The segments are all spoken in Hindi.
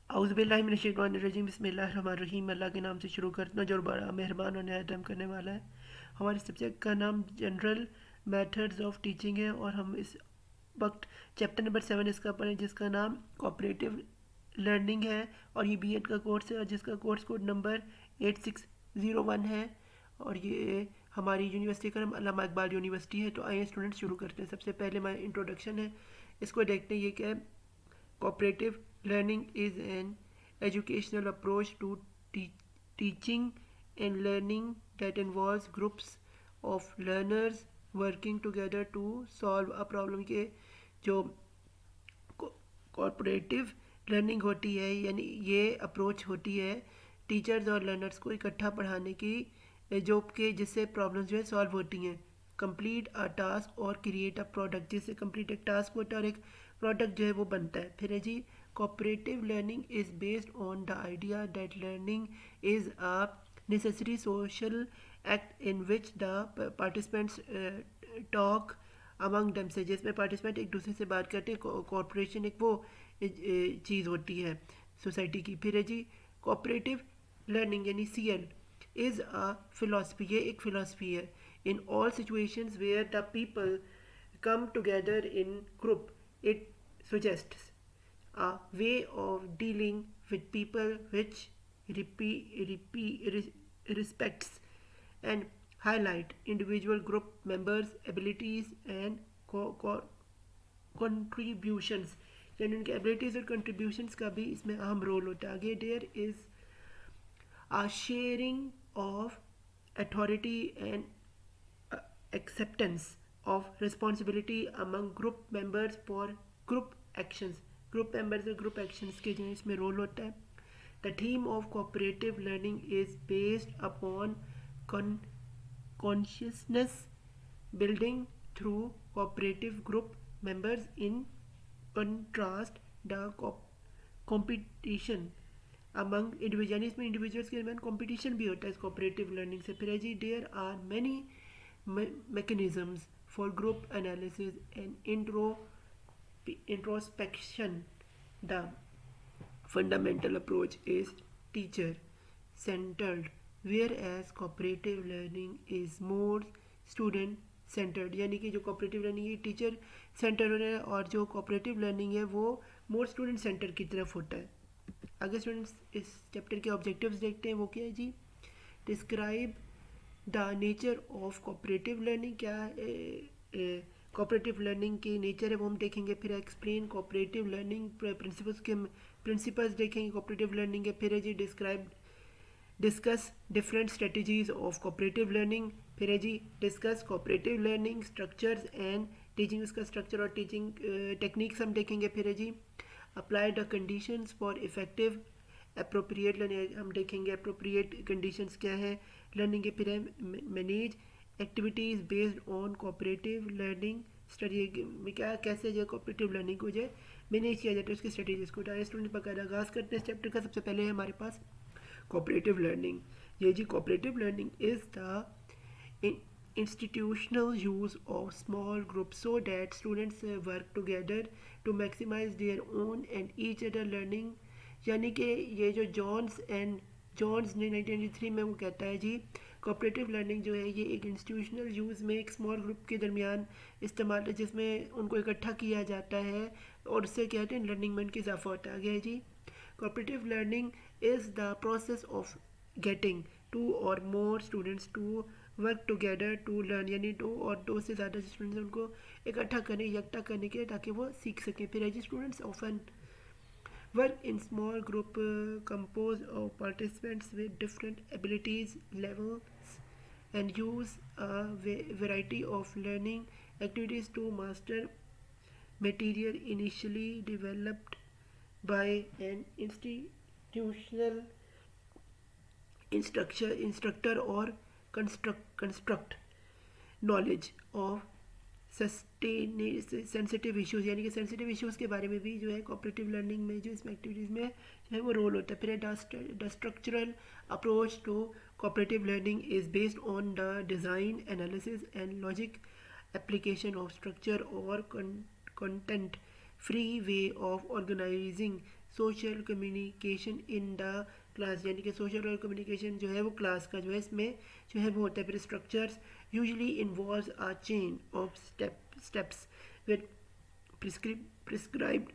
औज़ुबिल्लाहिमिनश्शैतानिर्रजीम बिस्मिल्लाहिर्रहमानिर्रहीम। अल्लाह के नाम से शुरू करता हूँ जो बड़ा मेहरबान और नहायत रहम करने वाला है। हमारे सब्जेक्ट का नाम जनरल मेथड्स ऑफ टीचिंग है और हम इस वक्त चैप्टर नंबर 7 इसका पढ़ें जिसका नाम कोऑपरेटिव लर्निंग है और ये बीएड का कोर्स है और जिसका कोर्स कोड नंबर 8601 है और ये हमारी यूनिवर्सिटी का नाम अल्लामा इकबाल यूनिवर्सिटी है। तो आइए स्टूडेंट शुरू करते हैं। सबसे पहले हमारा इंट्रोडक्शन है, इसको देखते हैं। ये क्या है? Cooperative learning is an educational approach to teaching and learning that involves groups of learners working together to solve a problem। के जो कॉरपोरेटिव लर्निंग होती है यानी ये अप्रोच होती है टीचर्स और लर्नर्स को इकट्ठा पढ़ाने की, जो कि जिससे प्रॉब्लम्स जो है सॉल्व होती हैं। कंप्लीट अ टास्क और क्रिएट अ प्रोडक्ट, जिससे कंप्लीट एक टास्क होता है और एक प्रोडक्ट जो है वो बनता है। फिर है जी, cooperative learning is based on the idea that learning is a necessary social act in which the participants talk among themselves, जिसमें पार्टिसिपेंट एक दूसरे से बात करते हैं। कॉरपोरेशन एक वो चीज़ होती है सोसाइटी की। फिर है जी, कोऑपरेटिव लर्निंग यानी CL इज़ अ फिलोसफी, ये एक फिलोसफी है। In all situations where the people come together in group, it suggests a way of dealing with people which respects and highlight individual group members abilities and contributions, यानी उनके एबिलिटीज़ और कंट्रीब्यूशंस का भी इसमें अहम रोल होता है। आगे, there is a sharing of authority and acceptance of responsibility among group members for group actions। group members और group actions के जो इसमें रोल होता है। The theme of cooperative learning is based upon consciousness building through cooperative group members in contrast the competition among individuals, यानी इसमें इंडिविजुअल्स के दरमियान कॉम्पिटिशन भी होता है इस कोऑपरेटिव लर्निंग से। फिर है जी, there are many mechanisms for group analysis and introspection। The fundamental approach is teacher centered, whereas cooperative learning is more student centred, यानी कि जो कोऑपरेटिव लर्निंग है टीचर सेंटर है और जो कोऑपरेटिव लर्निंग है वो मोर स्टूडेंट सेंटर की तरफ होता है। आगे स्टूडेंट्स इस चैप्टर के ऑब्जेक्टिव्स देखते हैं। वो क्या है जी? Describe the nature of cooperative learning, क्या कोऑपरेटिव लर्निंग की नेचर है वो हम देखेंगे। फिर एक्सप्लेन कोऑपरेटिव लर्निंग प्रिंसिपल्स के प्रिंसिपल्स देखेंगे कोऑपरेटिव लर्निंग के। फिर है जी, describe discuss different strategies of cooperative learning. फिर है जी, discuss cooperative learning structures and teaching, उसका स्ट्रक्चर और टीचिंग टेक्निक्स हम देखेंगे। फिर है जी, apply the conditions for effective appropriate learning, हम देखेंगे अप्रोप्रिएट कंडीशंस क्या है लर्निंग के। फिर है manage activities based on cooperative learning study में, क्या कैसे जो कोऑपरेटिव लर्निंग को जो है मैनेज किया जाता है उसकी स्ट्रेटेजीज को। टाइम स्टूडेंट बकायदा आगाज़ करते हैं इस चैप्टर का। सबसे पहले है हमारे पास कोऑपरेटिव लर्निंग। ये जी, cooperative learning is the institutional use of small groups so that students work together to maximize their own and each other learning। यानी कि ये जो जॉन्स ने 1993 में वो कहता है जी, कोऑपरेटिव लर्निंग जो है ये एक इंस्टीट्यूशनल यूज़ में एक स्मॉल ग्रुप के दरमियान इस्तेमाल है जिसमें उनको इकट्ठा किया जाता है और उससे क्या कहते हैं लर्निंग में उनकी इजाफा होता है। आगे जी, cooperative learning is the process of getting two or more students to work together to learn, यानी दो से ज़्यादा स्टूडेंट्स उनको इकट्ठा करने यकट्ठा करने के लिए ताकि वो सीख सकें। फिर है जी, students often work in small group composed of participants with different abilities levels and use a variety of learning activities to master material initially developed by an institutional instructor or construct knowledge of sensitive issues, यानी कि सेंसिटिव इश्यूज़ के बारे में भी जो है कोऑपरेटिव लर्निंग में जो इसमें एक्टिविटीज़ में जो है वो रोल होता है। फिर the structural approach to cooperative learning is based on the design analysis and logic application of structure or content free way of organizing social communication in the class, यानी कि सोशल कम्युनिकेशन जो है वो क्लास का जो है इसमें जो है वो होता है। फिर structures usually involves a chain of steps with prescribed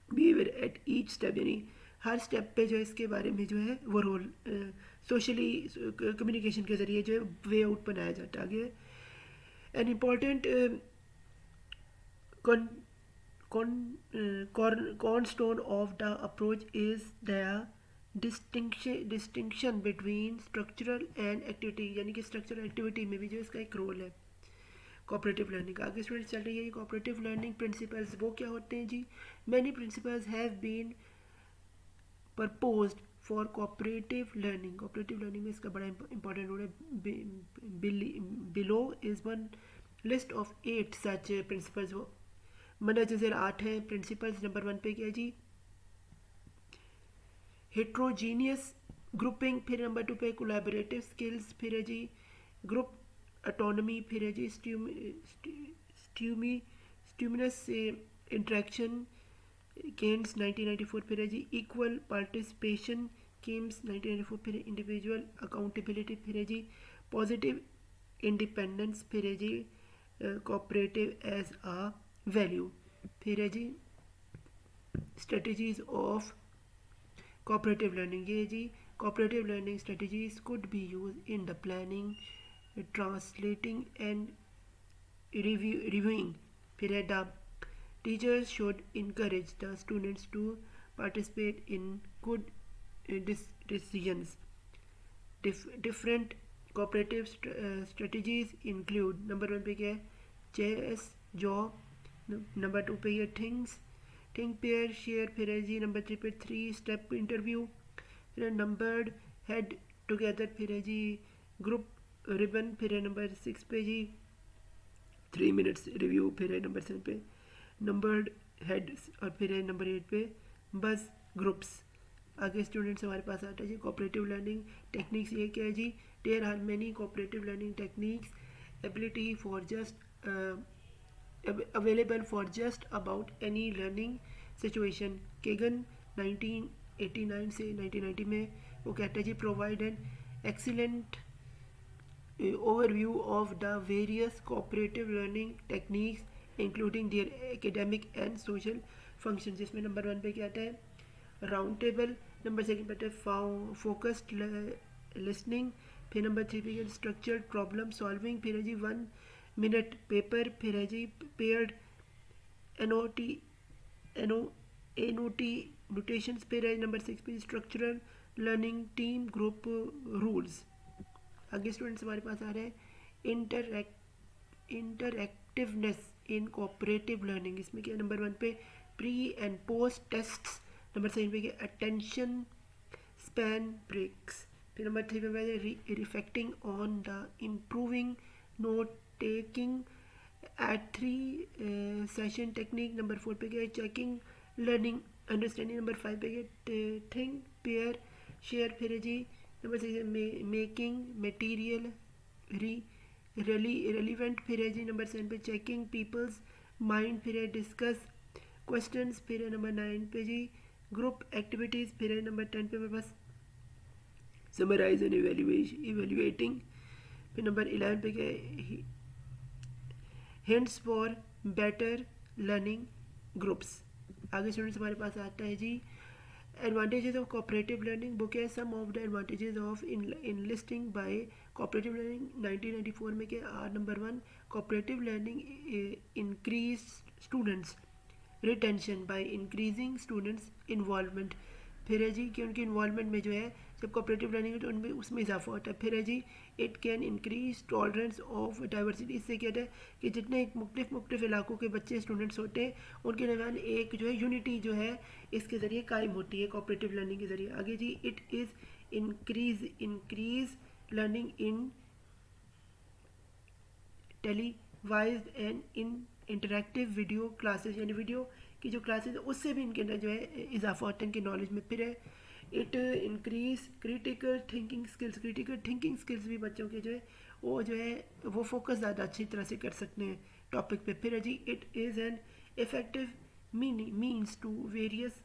behaviour at each step, यानी हर स्टेप पे जो है इसके बारे में जो है वो रोल सोशली कम्युनिकेशन के ज़रिए जो है वे आउट बनाया जाता है। आगे an important cornerstone of the approach is the distinction between structural and activity, यानी कि structural activity में भी जो इसका एक रोल है कोऑपरेटिव लर्निंग का। आगे स्टूडेंट्स चल रही है कोऑपरेटिव लर्निंग प्रिंसिपल्स वो क्या होते हैं जी। Many principles have been proposed for cooperative learning. Cooperative learning में इसका बड़ा इंपॉर्टेंट रोल है। Below is one list of 8 such principles. वो मनजर 8 हैं प्रिंसिपल्स। नंबर 1 पे क्या जी, हेट्रोजीनियस ग्रुपिंग। फिर नंबर 2 पे कोलैबोरेटिव स्किल्स। फिर है जी ग्रुप ऑटोनॉमी। फिर है जी स्ट्यूमिनस इंट्रैक्शन केन्स 1994। फिर है जी इक्वल पार्टिसिपेशन केम्स 1994। फिर इंडिविजुअल अकाउंटेबिलिटी। फिर है जी पॉजिटिव इंडिपेंडेंस। फिर है जी कोऑपरेटिव एज आ वैल्यू। फिर है जी स्ट्रेटजीज ऑफ कोऑपरेटिव लर्निंग। ये जी cooperative learning strategies could be use in the planning, translating and reviewing. फिर है the teachers should encourage the students to participate in good decisions. Different cooperative strategies include, number 1 पे क्या है चेस जॉब। नंबर 2 पे ये थिंक पेयर शेयर। फिर है जी नंबर 3 पे 3 स्टेप इंटरव्यू। फिर है नंबर्ड हेड टुगेदर। फिर है जी ग्रुप रिबन। फिर है नंबर 6 पे जी 3 मिनट्स रिव्यू। फिर है नंबर 7 पे नंबर्ड हेड्स। और फिर है नंबर 8 पे बस ग्रुप्स। आगे स्टूडेंट्स हमारे पास आता है जी कोऑपरेटिव लर्निंग टेक्निक्स। ये क्या है जी, there are many cooperative learning techniques ability for just available for just about any learning situation. Kagan 1989 से 1990 में वो कहता है जी provide an excellent overview of the various cooperative learning techniques including their academic and social functions। जिसमें नंबर 1 पे क्या आता है राउंड टेबल। नंबर 2 पे आता है फोकस्ड लिसनिंग। फिर नंबर 3 पे स्ट्रक्चर्ड प्रॉब्लम सॉल्विंग। फिर है जी 1 मिनट पेपर। फिर है जी पेयर्ड एनओटी नोटेशंस। फिर है नंबर 6 पे structural learning team group rules. आगे स्टूडेंट्स हमारे पास आ रहे हैं इंटरएक्टिवनेस इन कोऑपरेटिव लर्निंग। इसमें क्या नंबर 1 पे pre and post tests. Number 7 पे क्या अटेंशन स्पैन ब्रेक्स। फिर नंबर 3 पे reflecting on the improving note taking at 3 session technique. Number 4 पे क्या चेकिंग लर्निंग अंडरस्टैंडिंग। नंबर 5 पे क्या थिंक पेयर शेयर। फिर है जी नंबर 6 मेकिंग मटेरियल रेलिवेंट। फिर है जी नंबर 7 पे चेकिंग पीपल्स माइंड। फिर है डिस्कस क्वेश्चंस। फिर है नंबर 9 पे जी ग्रुप एक्टिविटीज़। फिर है नंबर 10 पे बस समराइज एंड इवेल्युएटिंग। फिर नंबर 11 पे क्या hints for better learning groups. आगे स्टूडेंट्स हमारे पास आता है जी advantages of cooperative learning book है some of the advantages of enlisting by cooperative learning 1994 में क्या number 1 cooperative learning increase students retention by increasing students involvement। फिर है जी कि उनकी इन्वॉल्वमेंट में जो है जब कोऑपरेटिव लर्निंग है तो उनमें उसमें इजाफा होता है। फिर है जी it can increase tolerance of diversity. इससे कहते हैं कि जितने मुख्तलिफ इलाकों के बच्चे स्टूडेंट्स होते हैं उनके दरमियान एक जो है यूनिटी जो है इसके ज़रिए कायम होती है कोऑपरेटिव लर्निंग के ज़रिए। आगे जी it is increase learning in televised and in interactive video classes, यानी वीडियो की जो क्लासेस है उससे भी इनके अंदर जो है इजाफा होता है इनकी नॉलेज में। फिर है it increase critical thinking skills. Critical thinking skills भी बच्चों के जो है वो फोकस ज़्यादा अच्छी तरह से कर सकते हैं टॉपिक पे। फिर है जी it is an effective means to various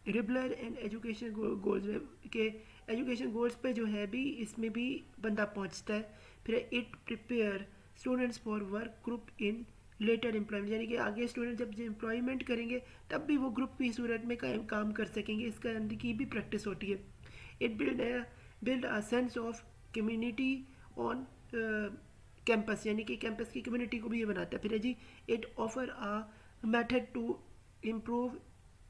रिबलर एंड एजुकेशन गोल्स में के एजुकेशन गोल्स पे जो है भी इसमें भी बंदा पहुंचता है। फिर it prepare students for work group in later employment, यानी कि आगे स्टूडेंट जब एम्प्लॉयमेंट करेंगे तब भी वो ग्रुप की सूरत में काम कर सकेंगे, इसका अंदर की भी प्रैक्टिस होती है। It build a sense of community on campus, यानी कि कैंपस की कम्युनिटी को भी ये बनाता है। फिर है जी it offer a method to improve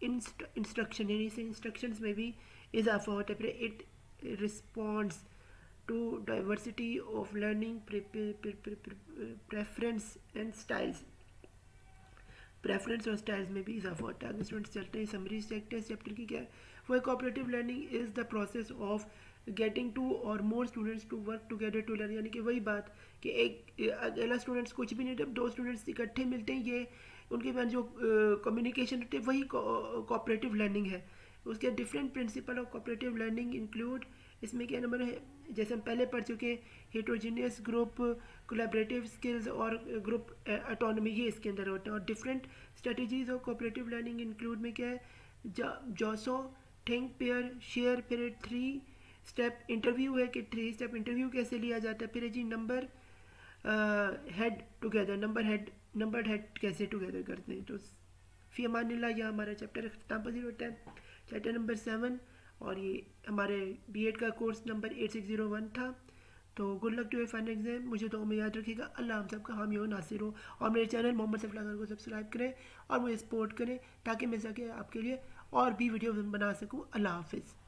instruction, यानी से इंस्ट्रक्शंस में भी इजाफा होता है। फिर it responds to diversity of learning preference and styles, preference और स्टाइल्स में भी इजाफा होता है। आगे स्टूडेंट्स चलते हैं समरी चैप्टर की क्या है। वो cooperative learning is the process of getting two or more students to work together to learn, यानी कि वही बात कि एक अकेला स्टूडेंट्स कुछ भी नहीं, जब दो स्टूडेंट्स इकट्ठे मिलते हैं ये उनके पास जो कम्युनिकेशन होती है वही कोऑपरेटिव लर्निंग है। उसके different principle of cooperative learning include, इसमें क्या नंबर है जैसे हम पहले पढ़ चुके हैं, हेट्रोजीनियस ग्रुप, कोलैबोरेटिव स्किल्स और ग्रुप ऑटोनॉमी, ये इसके अंदर होते हैं। और different strategies of cooperative learning include में क्या है, जॉसो, थिंक, पेयर, शेयर। फिर 3 स्टेप इंटरव्यू है कि 3 स्टेप इंटरव्यू कैसे लिया जाता है। फिर जी number head together, number head कैसे टुगेदर करते हैं। तो फी अमानिल्लाह, यह हमारा चैप्टर खत्म पजीर होता है, चैप्टर नंबर 7, और ये हमारे बीएड का कोर्स नंबर 8601 था। तो good luck to your final exam, मुझे तो में याद रखिएगा। अल्लाह हम सबका हामी हो नासिर हो, और मेरे चैनल मोहम्मद सफलागर को सब्सक्राइब करें और मुझे सपोर्ट करें ताकि मैं सके आपके लिए और भी वीडियो बना सकूँ। अल्लाह हाफिज़।